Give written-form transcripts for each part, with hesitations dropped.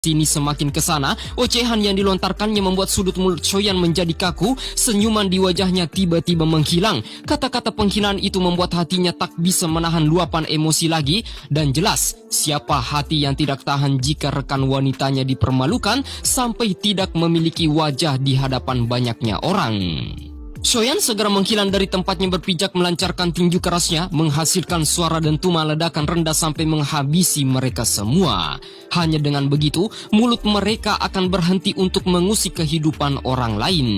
Sini semakin ke sana, ocehan yang dilontarkannya membuat sudut mulut Shoyan menjadi kaku, senyuman di wajahnya tiba-tiba menghilang. Kata-kata penghinaan itu membuat hatinya tak bisa menahan luapan emosi lagi, dan jelas, siapa hati yang tidak tahan jika rekan wanitanya dipermalukan sampai tidak memiliki wajah di hadapan banyaknya orang. Shoyan segera menghilang dari tempatnya berpijak melancarkan tinju kerasnya, menghasilkan suara dentuman ledakan rendah sampai menghabisi mereka semua. Hanya dengan begitu, mulut mereka akan berhenti untuk mengusik kehidupan orang lain.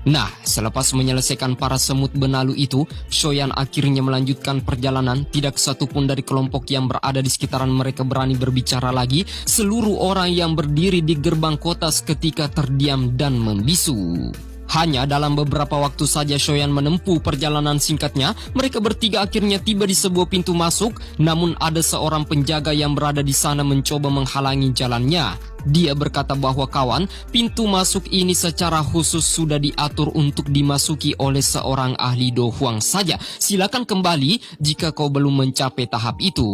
Nah, selepas menyelesaikan para semut benalu itu, Shoyan akhirnya melanjutkan perjalanan. Tidak satupun dari kelompok yang berada di sekitaran mereka berani berbicara lagi. Seluruh orang yang berdiri di gerbang kota seketika terdiam dan membisu. Hanya dalam beberapa waktu saja Shoyan menempuh perjalanan singkatnya, mereka bertiga akhirnya tiba di sebuah pintu masuk, namun ada seorang penjaga yang berada di sana mencoba menghalangi jalannya. Dia berkata bahwa kawan, pintu masuk ini secara khusus sudah diatur untuk dimasuki oleh seorang ahli Do Hwang saja. Silakan kembali jika kau belum mencapai tahap itu.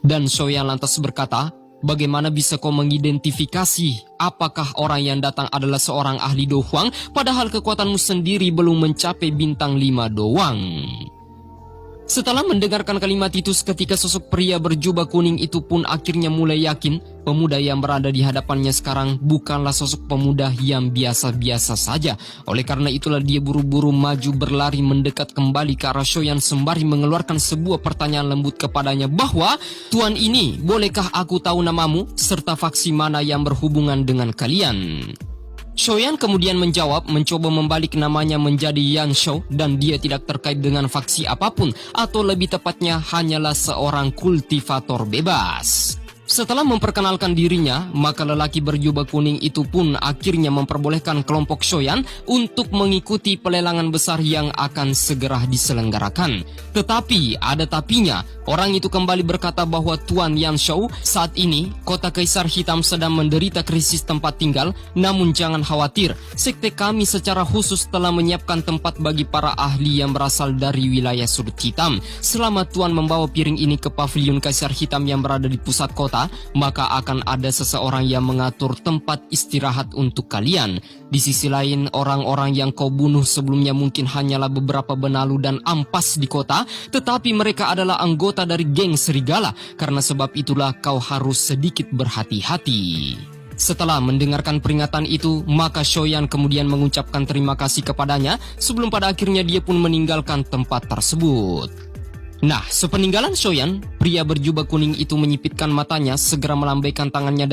Dan Shoyan lantas berkata, bagaimana bisa kau mengidentifikasi apakah orang yang datang adalah seorang ahli Do Hwang, padahal kekuatanmu sendiri belum mencapai bintang 5 doang? Setelah mendengarkan kalimat itu, seketika sosok pria berjubah kuning itu pun akhirnya mulai yakin pemuda yang berada di hadapannya sekarang bukanlah sosok pemuda yang biasa-biasa saja. Oleh karena itulah dia buru-buru maju berlari mendekat kembali ke arah Shoyan sembari mengeluarkan sebuah pertanyaan lembut kepadanya bahwa, "Tuan ini, bolehkah aku tahu namamu serta faksi mana yang berhubungan dengan kalian?" Shoyan kemudian menjawab, mencoba membalik namanya menjadi Yan Shou, dan dia tidak terkait dengan faksi apapun, atau lebih tepatnya hanyalah seorang kultivator bebas. Setelah memperkenalkan dirinya, maka lelaki berjubah kuning itu pun akhirnya memperbolehkan kelompok Shoyan untuk mengikuti pelelangan besar yang akan segera diselenggarakan. Tetapi ada tapinya, orang itu kembali berkata bahwa Tuan Yan Shou, saat ini kota Kaisar Hitam sedang menderita krisis tempat tinggal, namun jangan khawatir, sekte kami secara khusus telah menyiapkan tempat bagi para ahli yang berasal dari wilayah sudut hitam. Selama Tuan membawa piring ini ke pavilion Kaisar Hitam yang berada di pusat kota, maka akan ada seseorang yang mengatur tempat istirahat untuk kalian. Di sisi lain, orang-orang yang kau bunuh sebelumnya mungkin hanyalah beberapa benalu dan ampas di kota, tetapi mereka adalah anggota dari geng serigala. Karena sebab itulah kau harus sedikit berhati-hati. Setelah mendengarkan peringatan itu, maka Shoyan kemudian mengucapkan terima kasih kepadanya sebelum pada akhirnya dia pun meninggalkan tempat tersebut. Nah, sepeninggalan Shoyan, pria berjubah kuning itu menyipitkan matanya, segera melambaikan tangannya